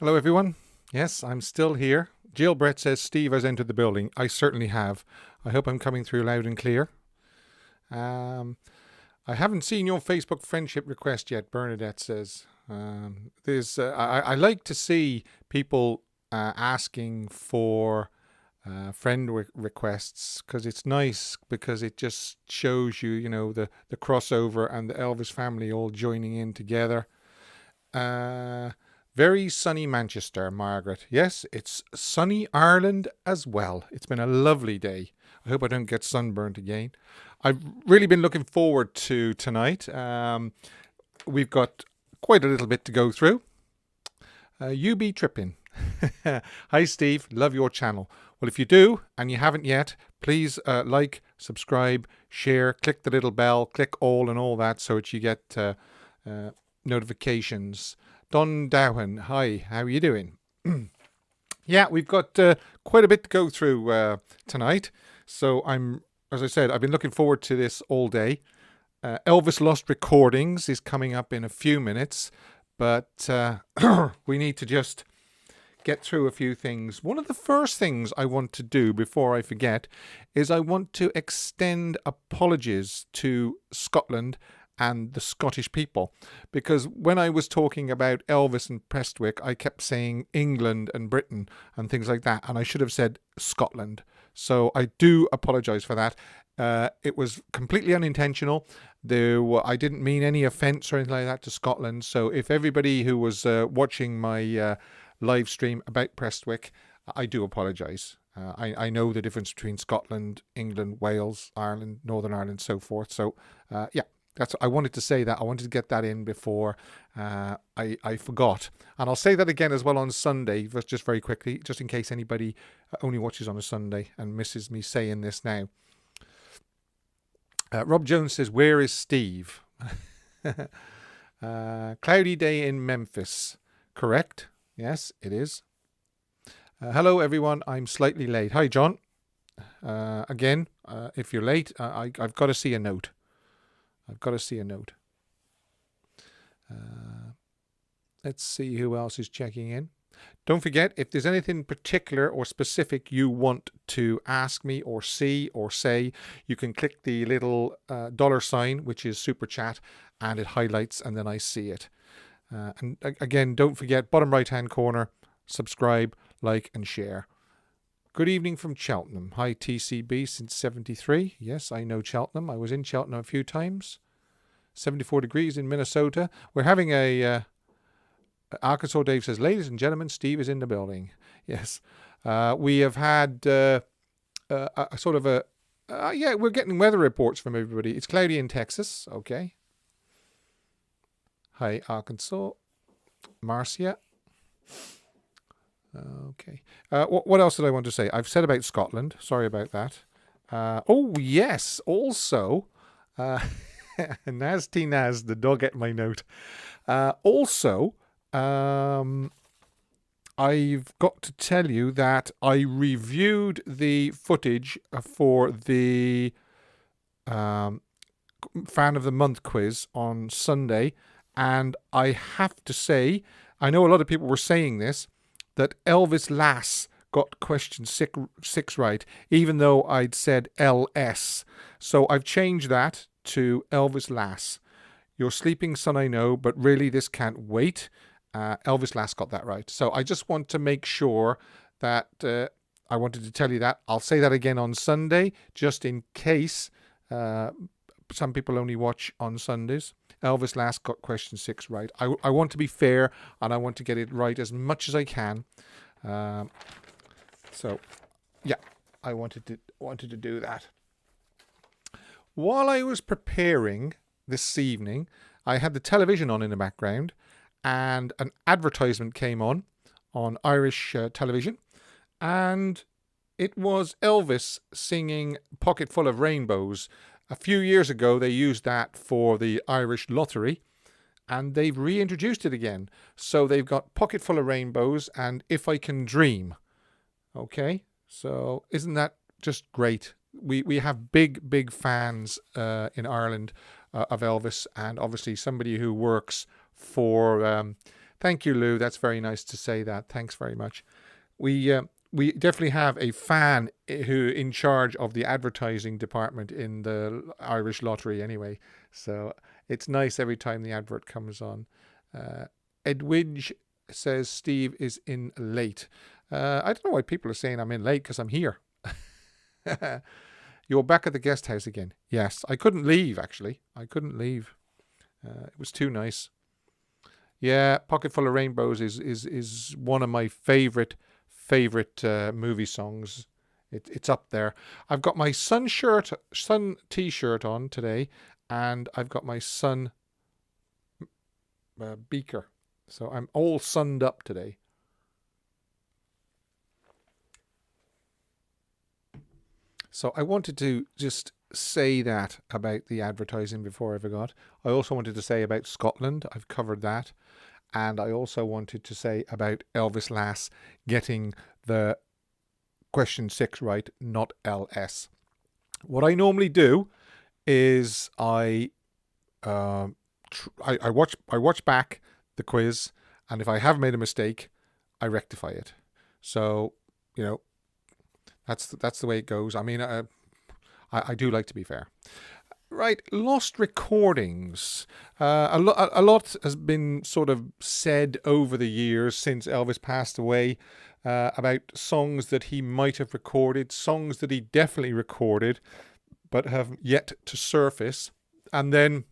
Hello, everyone. Yes, I'm still here. Jill Brett says Steve has entered the building. I certainly have. I hope I'm coming through loud and clear. Um, I haven't seen your Facebook friendship request yet, Bernadette says. I like to see people asking for requests because it's nice because it just shows you, the crossover and the Elvis family all joining in together. Uh, Very sunny Manchester, Margaret. Yes, it's sunny Ireland as well. It's been a lovely day. I hope I don't get sunburnt again. I've really been looking forward to tonight. We've got quite a little bit to go through. You be tripping. Hi, Steve. Love your channel. Well, if you do and you haven't yet, please like, subscribe, share, click the little bell, click all and all that so that you get notifications. Don Dowen, hi, how are you doing? Yeah, we've got quite a bit to go through tonight. So as I said, I've been looking forward to this all day. Elvis Lost Recordings is coming up in a few minutes, but we need to just get through a few things. One of the first things I want to do before I forget is I want to extend apologies to Scotland and the Scottish people, because when I was talking about Elvis and Prestwick, I kept saying England and Britain and things like that, and I should have said Scotland. So I do apologise for that. It was completely unintentional. I didn't mean any offence or anything like that to Scotland. So if everybody who was watching my live stream about Prestwick, I do apologise. I know the difference between Scotland, England, Wales, Ireland, Northern Ireland, so forth. So yeah. I wanted to say that. I wanted to get that in before I forgot. And I'll say that again as well on Sunday, just very quickly, just in case anybody only watches on a Sunday and misses me saying this now. Rob Jones says, where is Steve? Cloudy day in Memphis. Correct? Yes, it is. Hello, everyone. I'm slightly late. Hi, John. Again, if you're late, I've got to see a note. Let's see who else is checking in. Don't forget, if there's anything particular or specific you want to ask me or see or say, you can click the little $sign, which is Super Chat, and it highlights and then I see it. And again, don't forget, bottom right-hand corner, subscribe, like, and share. Good evening from Cheltenham. Hi, TCB since 73. Yes, I know Cheltenham. I was in Cheltenham a few times. 74 degrees in Minnesota. We're having Arkansas Dave says, ladies and gentlemen, Steve is in the building. Yes. We have had we're getting weather reports from everybody. It's cloudy in Texas. Okay. Hi, Arkansas. Marcia. Okay. What else did I want to say? I've said about Scotland. Sorry about that. Oh, yes. Also, Nasty Naz, the dog at my note. Also, I've got to tell you that I reviewed the footage for the Fan of the Month quiz on Sunday, and I have to say, I know a lot of people were saying this, that Elvis Lass got question six right, even though I'd said LS. So I've changed that to Elvis Lass. Your sleeping son, I know, but really this can't wait. Elvis Lass got that right. So I just want to make sure that I wanted to tell you that. I'll say that again on Sunday, just in case some people only watch on Sundays. Elvis Lass got question 6 right. I want to be fair and I want to get it right as much as I can. So, yeah, I wanted to do that. While I was preparing this evening, I had the television on in the background and an advertisement came on Irish television, and it was Elvis singing Pocket Full of Rainbows. A few years ago, they used that for the Irish lottery, and they've reintroduced it again. So they've got Pocket Full of Rainbows and If I Can Dream. Okay, so isn't that just great? We have big fans in Ireland of Elvis, and obviously somebody who works for Thank you, Lou. That's very nice to say that. Thanks very much. We definitely have a fan who in charge of the advertising department in the Irish Lottery anyway. So it's nice every time the advert comes on. Edwidge says Steve is in late. I don't know why people are saying I'm in late because I'm here. You're back at the guest house again. Yes, I couldn't leave actually. I couldn't leave. It was too nice. Yeah, Pocket Full of Rainbows is one of my favorite movie songs. It's up there. I've got my sun t-shirt on today, and I've got my sun beaker. So I'm all sunned up today. So I wanted to just say that about the advertising before I forgot. I also wanted to say about Scotland. I've covered that. And I also wanted to say about Elvis Lass getting the question 6 right, not LS. What I normally do is I watch back the quiz, and if I have made a mistake, I rectify it. So, that's the way it goes. I mean, I do like to be fair. Right, lost recordings. A lot has been sort of said over the years since Elvis passed away about songs that he might have recorded, songs that he definitely recorded, but have yet to surface. And then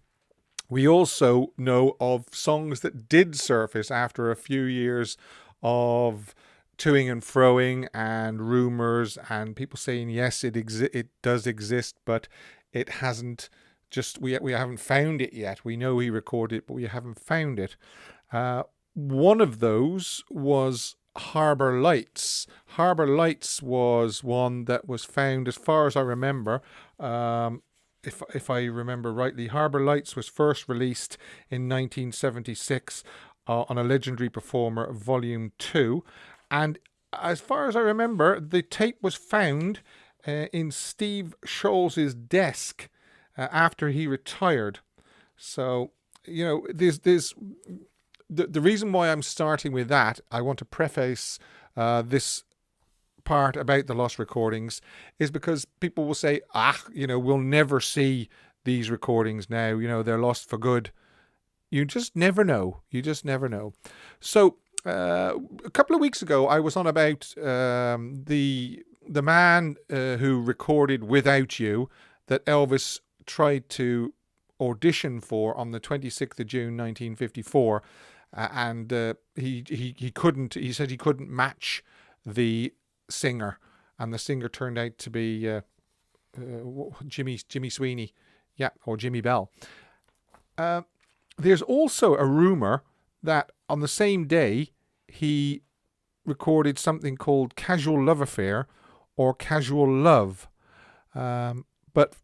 we also know of songs that did surface after a few years of toing and froing and rumors and people saying yes, it does exist, but it hasn't. We haven't found it yet. We know he recorded it, but we haven't found it. One of those was Harbour Lights. Harbour Lights was one that was found, as far as I remember. If I remember rightly, Harbour Lights was first released in 1976 on a Legendary Performer Volume 2. And as far as I remember, the tape was found in Steve Scholz's desk after he retired. So, there's the reason why I'm starting with that, I want to preface this part about the lost recordings, is because people will say, we'll never see these recordings now, they're lost for good. You just never know. So, a couple of weeks ago, I was on about the man who recorded Without You that Elvis tried to audition for on the 26th of June 1954, and he couldn't. He said he couldn't match the singer, and the singer turned out to be Jimmy Sweeney, or Jimmy Bell. There's also a rumor that on the same day he recorded something called Casual Love Affair or Casual Love, but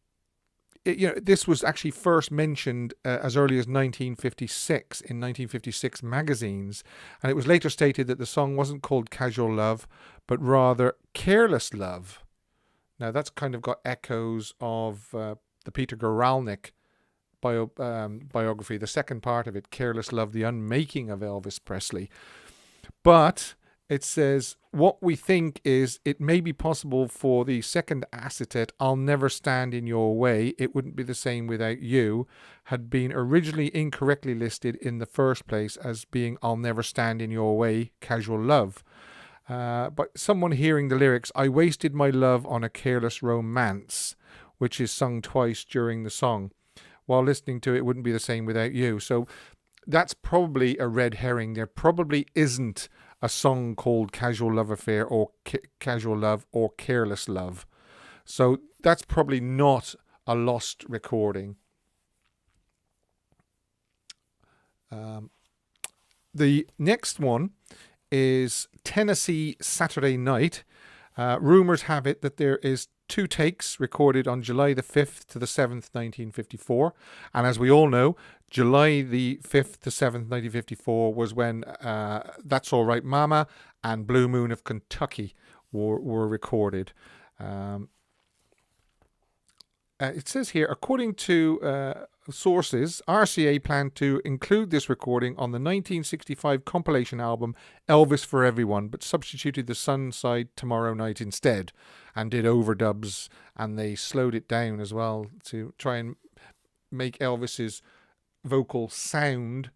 this was actually first mentioned as early as 1956 in 1956 magazines, and it was later stated that the song wasn't called Casual Love, but rather Careless Love. Now that's kind of got echoes of the Peter Guralnick biography, the second part of it, Careless Love, the unmaking of Elvis Presley. But it says, what we think is it may be possible for the second acetate, I'll Never Stand in Your Way, It Wouldn't Be the Same Without You, had been originally incorrectly listed in the first place as being I'll Never Stand in Your Way, Casual Love. But someone hearing the lyrics, I wasted my love on a careless romance, which is sung twice during the song, while listening to It Wouldn't Be the Same Without You. So that's probably a red herring. There probably isn't a song called Casual Love Affair or Casual Love or Careless Love. So that's probably not a lost recording. The next one is Tennessee Saturday Night. Rumors have it that there is 2 takes recorded on July the 5th to the 7th, 1954. And as we all know, July the 5th to 7th, 1954 was when That's All Right Mama and Blue Moon of Kentucky were recorded. it says here, according to sources, RCA planned to include this recording on the 1965 compilation album Elvis for Everyone, but substituted the Sun side Tomorrow Night instead, and did overdubs, and they slowed it down as well to try and make Elvis's vocal sound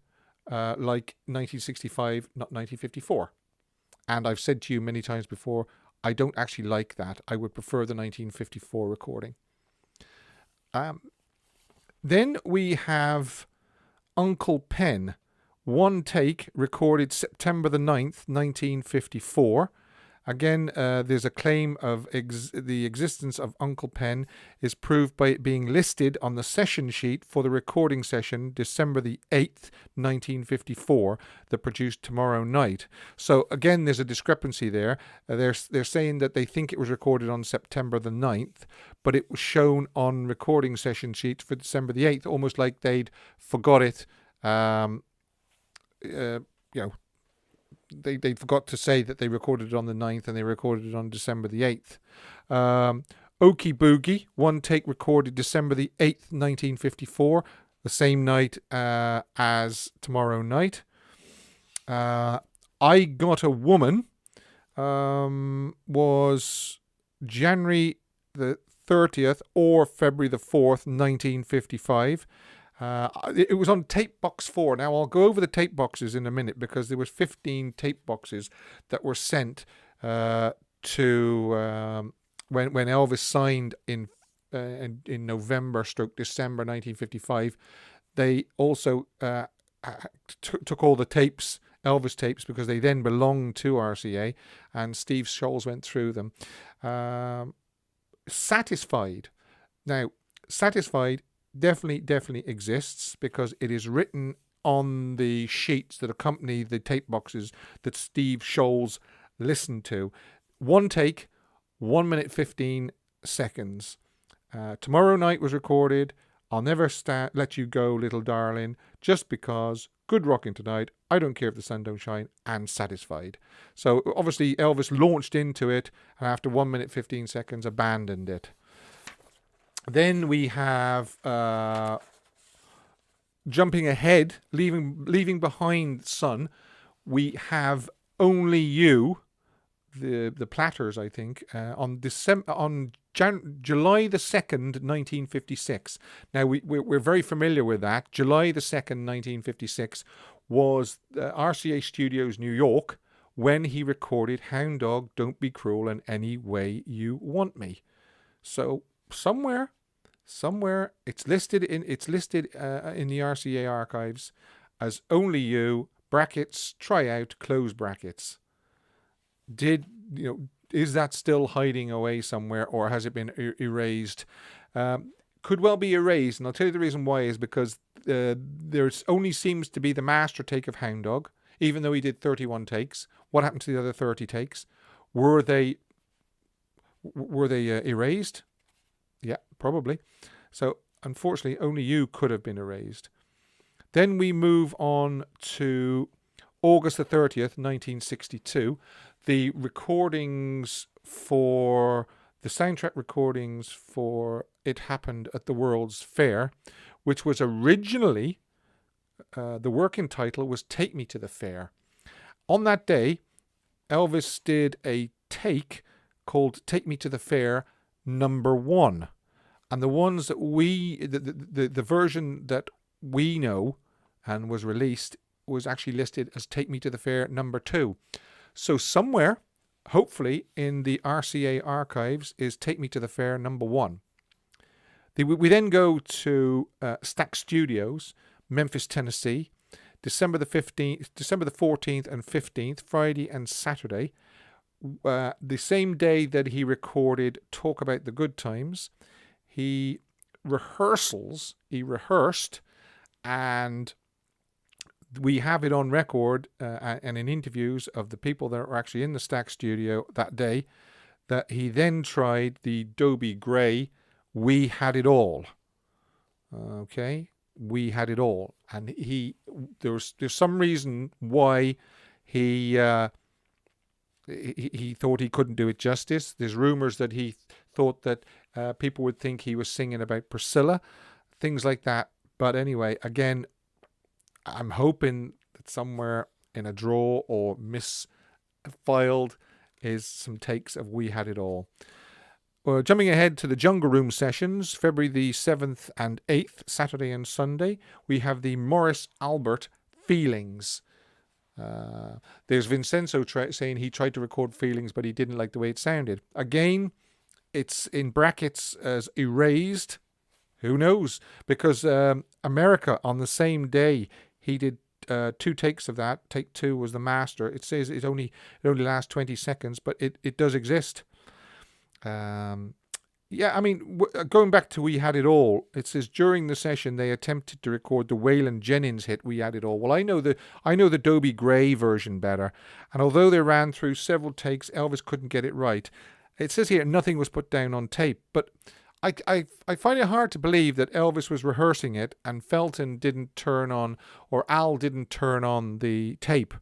like 1965, not 1954. And I've said to you many times before, I don't actually like that. I would prefer the 1954 recording. Then we have Uncle Pen, one take, recorded September the 9th, 1954. Again, there's a claim of the existence of Uncle Pen is proved by it being listed on the session sheet for the recording session December the 8th, 1954, that produced Tomorrow Night. So again, there's a discrepancy there. They're saying that they think it was recorded on September the 9th, but it was shown on recording session sheets for December the 8th, almost like they'd forgot it. They forgot to say that they recorded it on the 9th and they recorded it on December the 8th. Okie Boogie, one take, recorded December the 8th, 1954, the same night as Tomorrow Night. I Got a Woman was January the 30th or February the 4th, 1955. It was on tape box 4. Now I'll go over the tape boxes in a minute, because there was 15 tape boxes that were sent to when Elvis signed in November/December 1955. They also took all the tapes, Elvis tapes, because they then belonged to RCA, and Steve Scholes went through them. Satisfied. Now, Satisfied definitely exists, because it is written on the sheets that accompany the tape boxes that Steve Scholes listened to. One take, 1 minute 15 seconds. Tomorrow Night was recorded. I'll Never Let You Go, Little Darling, Just Because, Good Rockin' Tonight, I Don't Care If the Sun Don't Shine, and Satisfied. So obviously Elvis launched into it, and after 1 minute 15 seconds abandoned it. Then we have jumping ahead, leaving behind Sun. We have Only You, the Platters, I think, on July the 2nd, 1956. Now we're very familiar with that. July the 2nd, 1956 was RCA Studios, New York, when he recorded Hound Dog, Don't Be Cruel in Any Way You Want Me. So somewhere it's listed in the RCA archives as Only You, brackets, try out, close brackets. Is that still hiding away somewhere, or has it been erased? Could well be erased, and I'll tell you the reason why is because there only seems to be the master take of Hound Dog, even though he did 31 takes. What happened to the other 30 takes? Were they erased? Yeah, probably. So, unfortunately, Only You could have been erased. Then we move on to August the 30th, 1962. The recordings for the soundtrack recordings for It Happened at the World's Fair, which was originally, the working title was Take Me to the Fair. On that day, Elvis did a take called Take Me to the Fair #1. And the ones that the version that we know and was released was actually listed as Take Me to the Fair #2. So somewhere, hopefully, in the RCA archives is Take Me to the Fair #1. We then go to Stack Studios, Memphis, Tennessee, December the 14th and 15th, Friday and Saturday. The same day that he recorded Talk About the Good Times. He rehearsed, and we have it on record and in interviews of the people that were actually in the Stack Studio that day, that he then tried the Dobie Gray We Had It All. Okay, We Had It All. And there's some reason why he thought he couldn't do it justice. There's rumors that he thought that people would think he was singing about Priscilla, things like that. But anyway, again, I'm hoping that somewhere in a drawer or misfiled is some takes of We Had It All. Well, jumping ahead to the Jungle Room sessions, February the 7th and 8th, Saturday and Sunday, we have the Morris Albert Feelings. There's Vincenzo saying he tried to record Feelings, but he didn't like the way it sounded. Again, it's in brackets as erased. Who knows? Because America, on the same day, he did 2 takes of that. Take 2 was the master. It says it only lasts 20 seconds, but it does exist. Yeah, I mean, going back to We Had It All, it says during the session they attempted to record the Waylon Jennings hit We Had It All. Well, I know the Dobie Gray version better, and although they ran through several takes, Elvis couldn't get it right. It says here nothing was put down on tape, but I find it hard to believe that Elvis was rehearsing it and Felton didn't turn on, or Al didn't turn on the tape.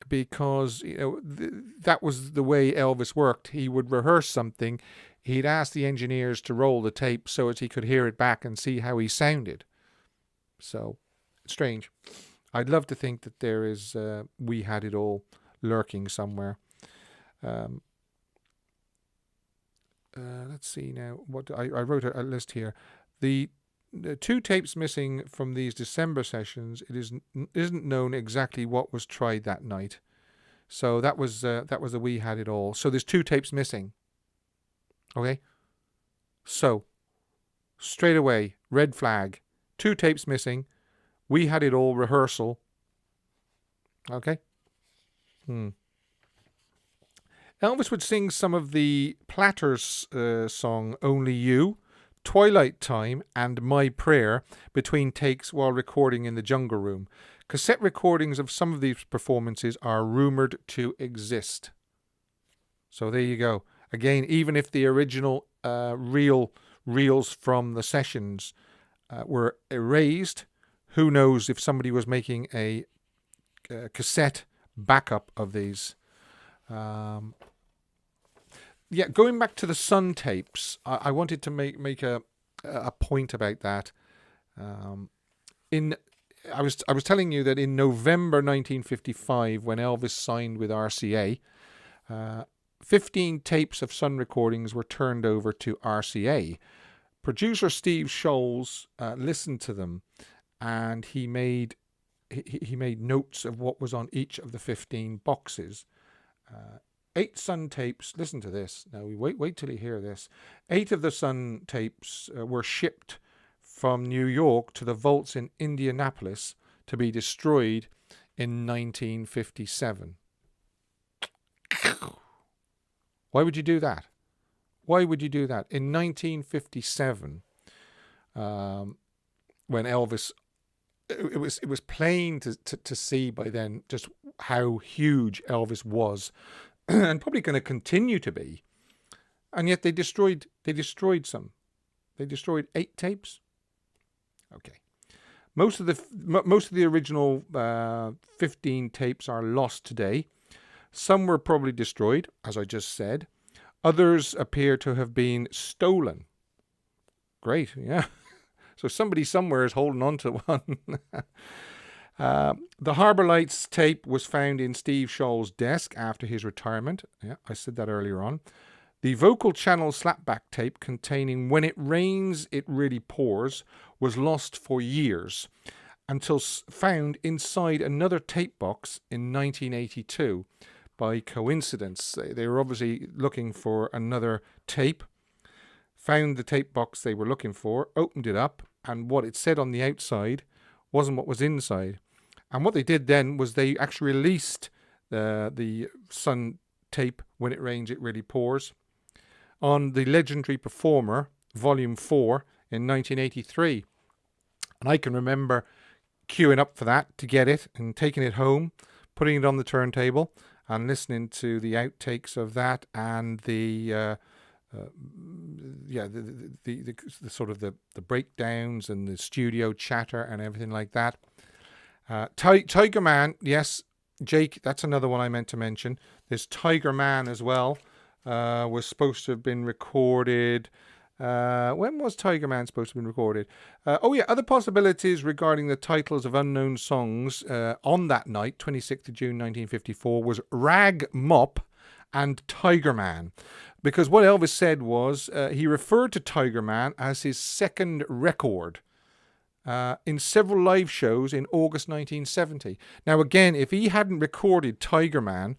Because that was the way Elvis worked. He would rehearse something. He'd ask the engineers to roll the tape so as he could hear it back and see how he sounded. So, strange. I'd love to think that there is We Had It All lurking somewhere. Let's see now. What I wrote a list here. The 2 tapes missing from these December sessions. It isn't known exactly what was tried that night. So that was the We Had It All. So there's 2 tapes missing. Okay. So straight away, red flag. 2 tapes missing. We Had It All rehearsal. Okay. Elvis would sing some of the Platters song "Only You," Twilight Time and My Prayer between takes while recording in the Jungle Room. Cassette recordings of some of these performances are rumoured to exist. So there you go. Again, even if the original reels from the sessions were erased, who knows if somebody was making a cassette backup of these. Yeah, going back to the Sun tapes, I wanted to make a point about that. I was telling you that in November 1955, when Elvis signed with RCA, 15 tapes of Sun recordings were turned over to RCA. Producer Steve Scholes listened to them, and he made notes of what was on each of the 15 boxes. 8 Sun tapes, listen to this. Now, wait till you hear this. 8 of the Sun tapes were shipped from New York to the vaults in Indianapolis to be destroyed in 1957. Why would you do that? Why would you do that? In 1957, when Elvis, it was plain to see by then just how huge Elvis was, and probably going to continue to be, and yet they destroyed some. They destroyed 8 tapes. Okay, most of the original 15 tapes are lost today. Some were probably destroyed, as I just said. Others appear to have been stolen. Great, yeah. So somebody somewhere is holding on to one. The Harbour Lights tape was found in Steve Scholl's desk after his retirement. Yeah, I said that earlier on. The vocal channel slapback tape containing When It Rains, It Really Pours was lost for years until found inside another tape box in 1982 by coincidence. They were obviously looking for another tape, found the tape box they were looking for, opened it up, and what it said on the outside wasn't what was inside. And what they did then was they actually released the Sun tape, When It Rains, It Really Pours, on The Legendary Performer, Volume 4, in 1983. And I can remember queuing up for that to get it and taking it home, putting it on the turntable and listening to the outtakes of that and the sort of the breakdowns and the studio chatter and everything like that. Tiger Man, yes, Jake, that's another one I meant to mention. There's Tiger Man as well. was supposed to have been recorded. When was Tiger Man supposed to have been recorded? Other possibilities regarding the titles of unknown songs on that night, 26th of June 1954, was Rag Mop and Tiger Man. Because what Elvis said was he referred to Tiger Man as his second record in several live shows in August 1970. Now, again, if he hadn't recorded Tiger Man,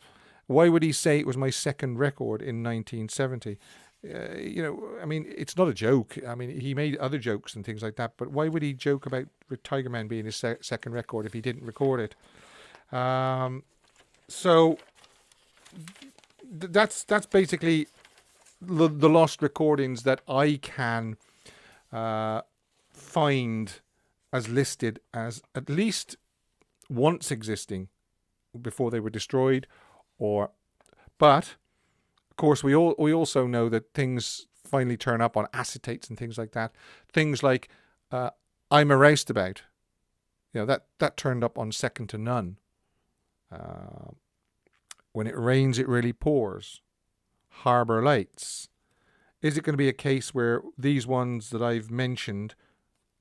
why would he say it was my second record in 1970? I mean, it's not a joke. I mean, he made other jokes and things like that, but why would he joke about Tiger Man being his second record if he didn't record it? So that's basically the lost recordings that I can find as listed as at least once existing before they were destroyed, but of course we also know that things finally turn up on acetates and things like that. Things like I'm a Roustabout, that turned up on Second to None. When it rains, it really pours. Harbour Lights. Is it going to be a case where these ones that I've mentioned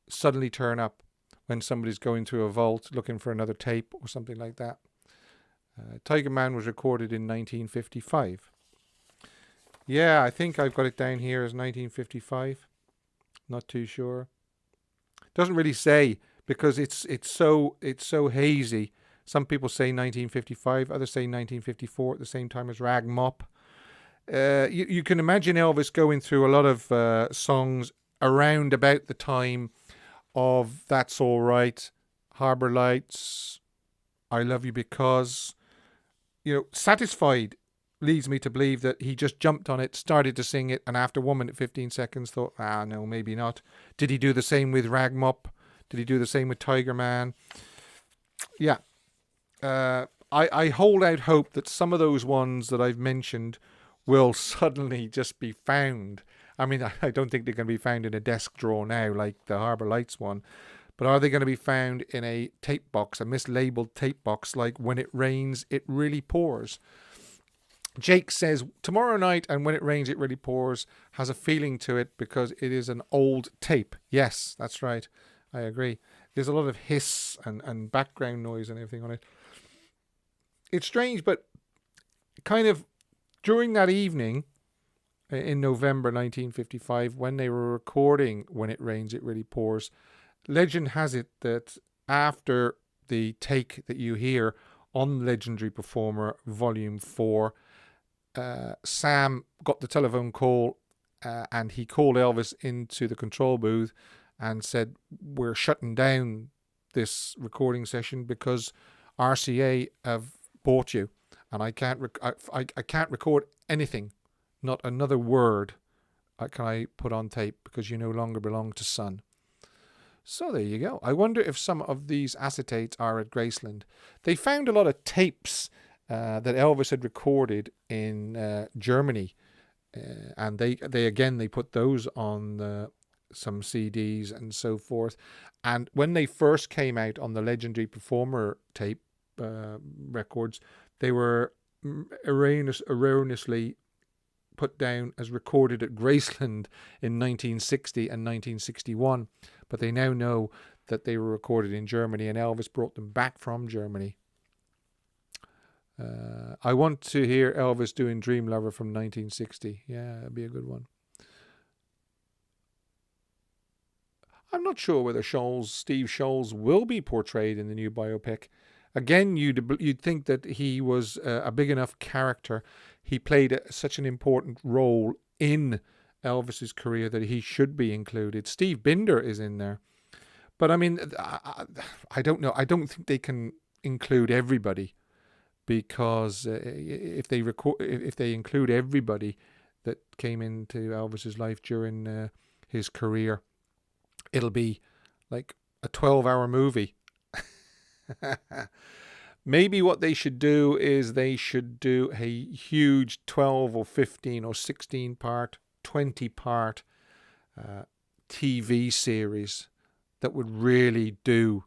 suddenly turn up when somebody's going through a vault looking for another tape or something like that? Tiger Man was recorded in 1955. Yeah, I think I've got it down here as 1955. Not too sure. Doesn't really say because it's so hazy. Some people say 1955, others say 1954 at the same time as Rag Mop. You can imagine Elvis going through a lot of songs around about the time of That's All Right, Harbour Lights, I Love You Because. Satisfied leads me to believe that he just jumped on it, started to sing it, and after 1 minute 15 seconds thought, no, maybe not. Did he do the same with Rag Mop? Did he do the same with Tiger Man? Yeah. I hold out hope that some of those ones that I've mentioned will suddenly just be found. I mean, I don't think they're going to be found in a desk drawer now like the Harbour Lights one, but are they going to be found in a tape box, a mislabeled tape box like When It Rains, It Really Pours? Jake says, tomorrow night and When It Rains, It Really Pours has a feeling to it because it is an old tape. Yes, that's right. I agree. There's a lot of hiss and background noise and everything on it. It's strange, but kind of during that evening in November 1955, when they were recording When It Rains, It Really Pours, legend has it that after the take that you hear on Legendary Performer Volume 4, Sam got the telephone call and he called Elvis into the control booth and said, we're shutting down this recording session because RCA have bought you and I can't record anything, not another word can I put on tape because you no longer belong to Sun. So there you go. I wonder if some of these acetates are at Graceland. They found a lot of tapes that Elvis had recorded in Germany, and they put those on some CDs and so forth. And when they first came out on the Legendary Performer tape records, they were erroneously put down as recorded at Graceland in 1960 and 1961, but they now know that they were recorded in Germany and Elvis brought them back from Germany. I want to hear Elvis doing Dream Lover from 1960. Yeah, that'd be a good one. I'm not sure whether Steve Sholes will be portrayed in the new biopic. Again, you'd think that he was a big enough character. He played such an important role in Elvis's career that he should be included. Steve Binder is in there. But I mean, I don't know. I don't think they can include everybody because if they include everybody that came into Elvis's life during his career, it'll be like a 12-hour movie. Maybe what they should do is they should do a huge 12 or 15 or 16 part, 20 part TV series that would really do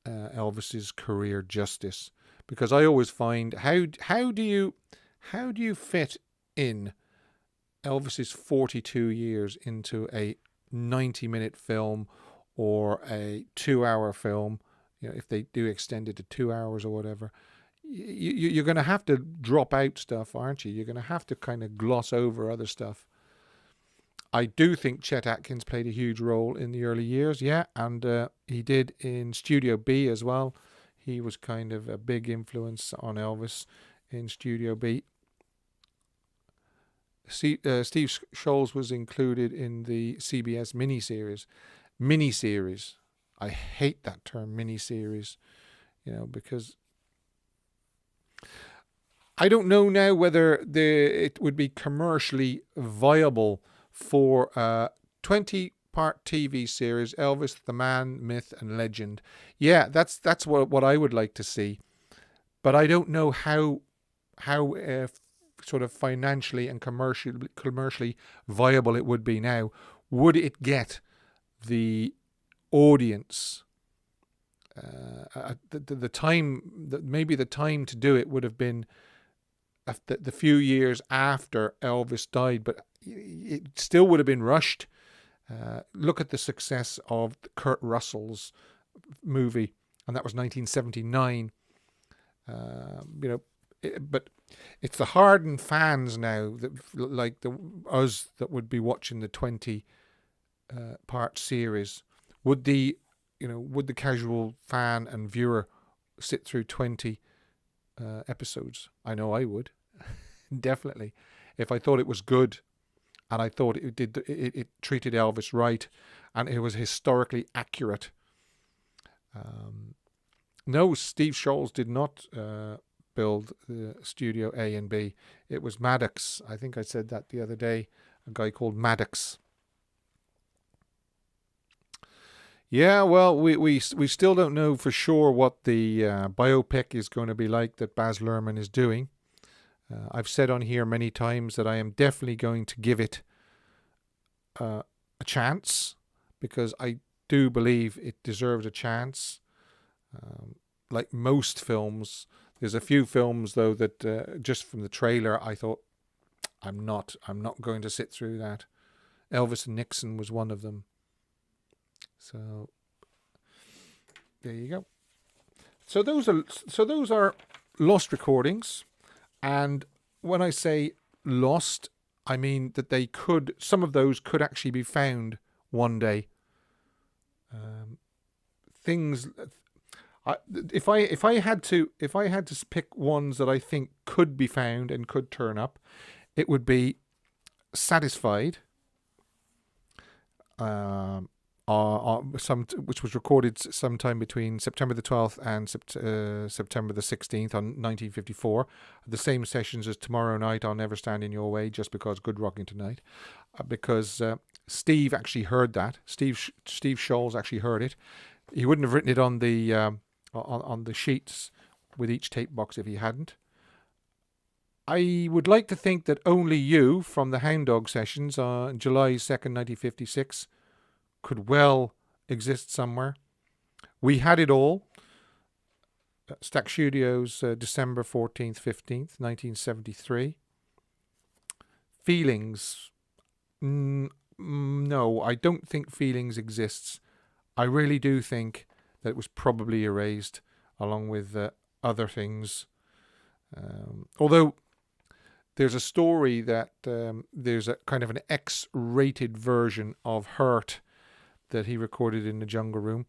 Elvis's career justice. Because I always find how do you fit in. Elvis is 42 years into a 90-minute film or a 2-hour film. If they do extend it to 2 hours or whatever, you're going to have to drop out stuff, aren't you? You're going to have to kind of gloss over other stuff. I do think Chet Atkins played a huge role in the early years, yeah, and he did in Studio B as well. He was kind of a big influence on Elvis in Studio B. Steve Scholes was included in the CBS miniseries. Miniseries. I hate that term, miniseries, because I don't know now whether it would be commercially viable for a 20-part TV series, Elvis, the Man, Myth, and Legend. Yeah, that's what I would like to see, but I don't know how sort of financially and commercially viable it would be now. Would it get the audience? The time that maybe the time to do it would have been the few years after Elvis died, but it still would have been rushed. Look at the success of Kurt Russell's movie, and that was 1979. But it's the hardened fans now that, like us, that would be watching the 20-part series. Would the casual fan and viewer sit through 20 episodes? I know I would, definitely, if I thought it was good, and I thought it treated Elvis right, and it was historically accurate. No, Steve Scholes did not build the Studio A and B. It was Maddox. I think I said that the other day. A guy called Maddox. Yeah, well, we still don't know for sure what the biopic is going to be like that Baz Luhrmann is doing. I've said on here many times that I am definitely going to give it a chance, because I do believe it deserves a chance. Like most films, there's a few films though that just from the trailer I thought, I'm not going to sit through that. Elvis and Nixon was one of them. So there you go. So those are lost recordings, and when I say lost, I mean that some of those could actually be found one day. If I had to pick ones that I think could be found and could turn up, it would be Satisfied, which was recorded sometime between September the 12th and September the 16th on 1954. The same sessions as Tomorrow Night, I'll Never Stand in Your Way, Just Because, Good Rocking Tonight. Because Steve actually heard that. Steve Scholes actually heard it. He wouldn't have written it on the sheets with each tape box if he hadn't. I would like to think that Only You from the Hound Dog sessions on July 2nd, 1956 could well exist somewhere. We Had It All, Stack Studios, December 14th, 15th, 1973. Feelings. No, I don't think Feelings exists. I really do think that it was probably erased along with other things. Although there's a story that there's a kind of an X-rated version of Hurt that he recorded in the Jungle Room,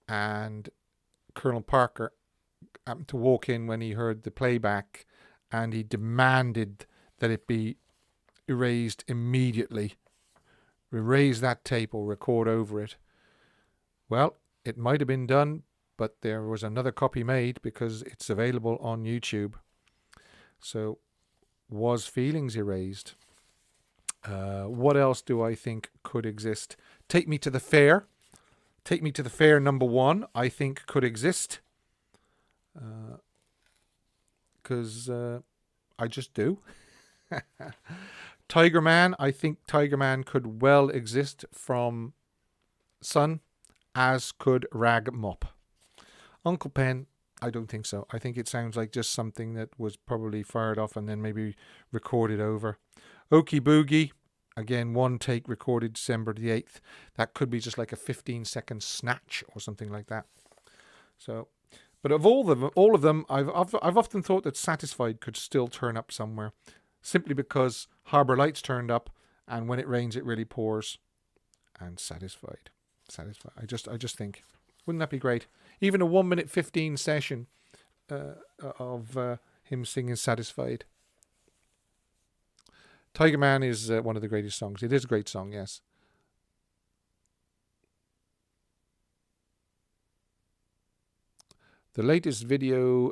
and Colonel Parker happened to walk in when he heard the playback, and he demanded that it be erased immediately. Erase that tape or record over it. Well, it might have been done, but there was another copy made because it's available on YouTube. So, was Feelings erased? What else do I think could exist? Take Me to the Fair. Take Me to the Fair #1, I think could exist. Because I just do. Tiger Man, I think Tiger Man could well exist from Sun, as could Rag Mop. Uncle Pen, I don't think so. I think it sounds like just something that was probably fired off and then maybe recorded over. Okie Boogie, again, one take recorded December the 8th. That could be just like a 15-second snatch or something like that. So, but of all of them, I've often thought that Satisfied could still turn up somewhere, simply because Harbour Lights turned up, and When It Rains It Really Pours, and Satisfied. I just think, wouldn't that be great? Even a 1 minute 15 session of him singing Satisfied. Tiger Man is one of the greatest songs. It is a great song, yes. The latest video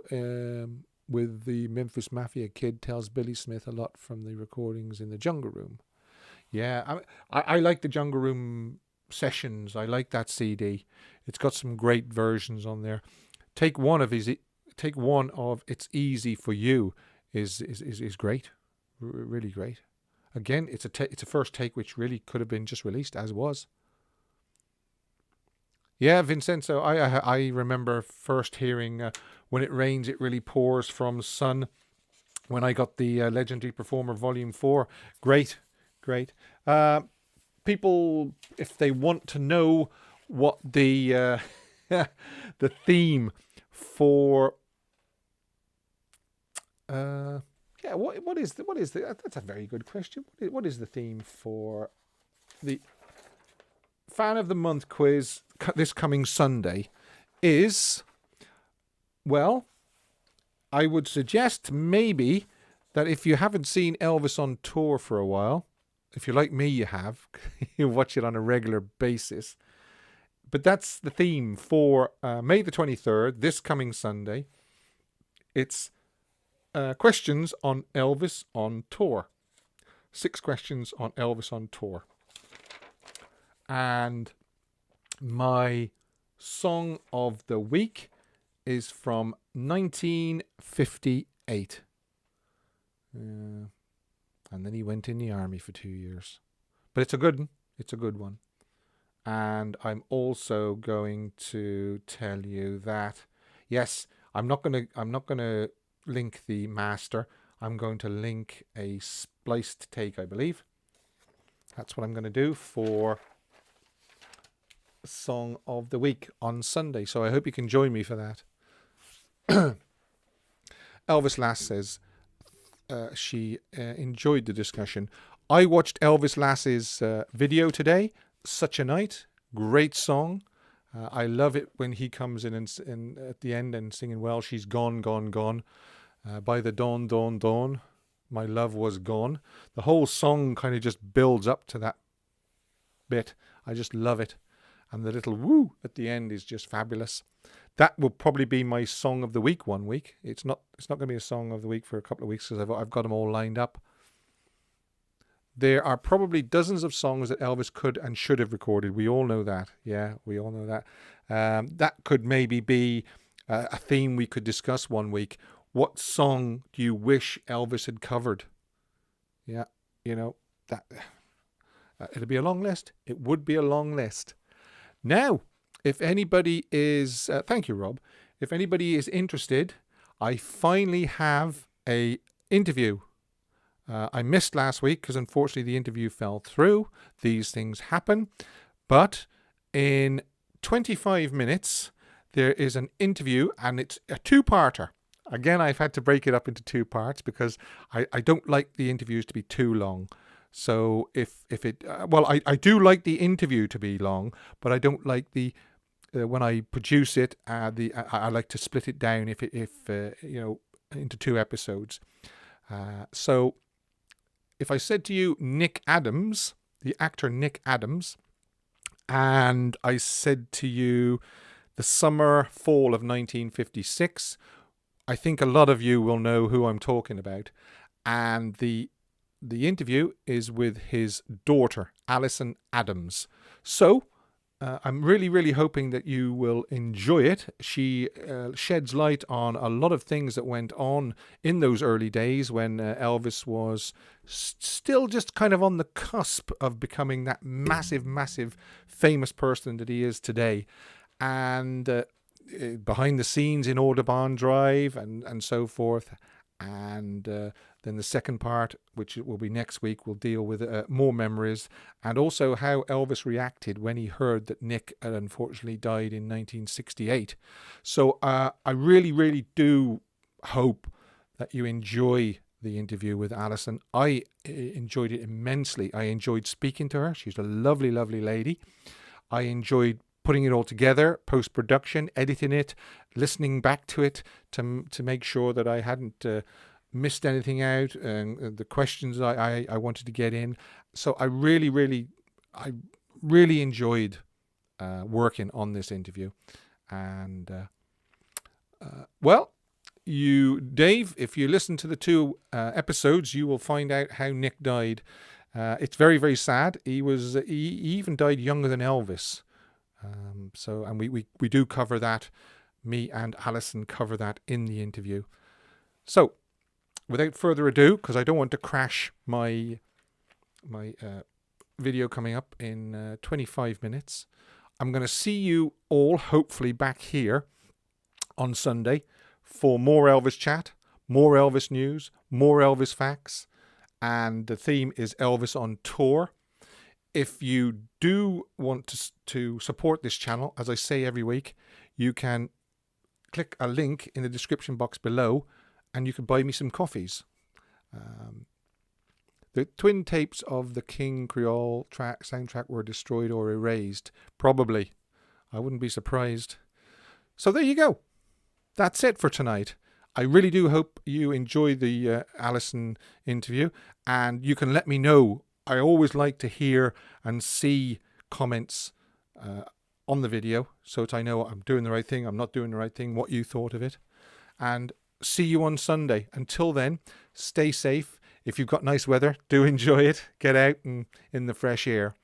with the Memphis Mafia kid tells Billy Smith a lot from the recordings in the Jungle Room. Yeah, I like the Jungle Room sessions. I like that CD. It's got some great versions on there. Take one of It's Easy for You is great, really great. Again, it's a first take which really could have been just released as was. Yeah, Vincenzo, I remember first hearing When It Rains It Really Pours from Sun when I got the Legendary Performer Volume 4. Great. People, if they want to know what the the theme for what is the that's a very good question. What is the theme for the Fan of the Month quiz this coming Sunday is, well, I would suggest maybe that if you haven't seen Elvis on tour for a while, if you're like me, you have, you watch it on a regular basis. But that's the theme for May the 23rd, this coming Sunday. It's questions on Elvis on tour. 6 questions on Elvis on tour. And my song of the week is from 1958. And then he went in the army for 2 years. But it's a good one. It's a good one. And I'm also going to tell you that, yes, I'm not gonna link the master. I'm going to link a spliced take, I believe. That's what I'm going to do for Song of the Week on Sunday. So I hope you can join me for that. Elvis Lass says she enjoyed the discussion. I watched Elvis Lass's video today. Such a Night. Great song. I love it when he comes in and at the end and singing, well, she's gone, gone, gone. By the dawn, dawn, dawn, my love was gone. The whole song kind of just builds up to that bit. I just love it. And the little woo at the end is just fabulous. That will probably be my song of the week one week. It's not going to be a song of the week for a couple of weeks because I've got them all lined up. There are probably dozens of songs that Elvis could and should have recorded. We all know that. Yeah, we all know that. That could maybe be a theme we could discuss one week. What song do you wish Elvis had covered? Yeah, you know, that it'll be a long list. It would be a long list. Now, if anybody is, thank you, Rob. If anybody is interested, I finally have a interview. I missed last week because unfortunately the interview fell through. These things happen. But in 25 minutes, there is an interview and it's a two-parter. Again, I've had to break it up into 2 parts because I don't like the interviews to be too long. So if it, I do like the interview to be long, but I don't like the, when I produce it, I like to split it down if into 2 episodes. So if I said to you Nick Adams, the actor Nick Adams, and I said to you the summer, fall of 1956, I think a lot of you will know who I'm talking about. And the interview is with his daughter, Allison Adams. So I'm really, really hoping that you will enjoy it. She sheds light on a lot of things that went on in those early days when Elvis was still just kind of on the cusp of becoming that massive, massive famous person that he is today. And behind the scenes in Audubon Drive and so forth. And then the second part, which will be next week, will deal with more memories and also how Elvis reacted when he heard that Nick had unfortunately died in 1968. So I really, really do hope that you enjoy the interview with Allison. I enjoyed it immensely. I enjoyed speaking to her. She's a lovely, lovely lady. I enjoyed putting it all together, post-production, editing it, listening back to it to make sure that I hadn't missed anything out, and the questions I wanted to get in. So I really enjoyed working on this interview. And well, Dave, if you listen to the two episodes, you will find out how Nick died. It's very, very sad. He even died younger than Elvis. And we do cover that. Me and Allison cover that in the interview. So, without further ado, because I don't want to crash my video coming up in 25 minutes, I'm going to see you all hopefully back here on Sunday for more Elvis chat, more Elvis news, more Elvis facts, and the theme is Elvis on Tour. If you do want to support this channel, as I say every week, you can click a link in the description box below and you can buy me some coffees. The twin tapes of the King Creole soundtrack were destroyed or erased. Probably. I wouldn't be surprised. So there you go. That's it for tonight. I really do hope you enjoyed the Allison interview, and you can let me know. I always like to hear and see comments on the video so that I know I'm doing the right thing, I'm not doing the right thing, what you thought of it. And see you on Sunday. Until then, stay safe. If you've got nice weather, do enjoy it. Get out and in the fresh air.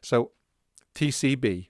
So, TCB.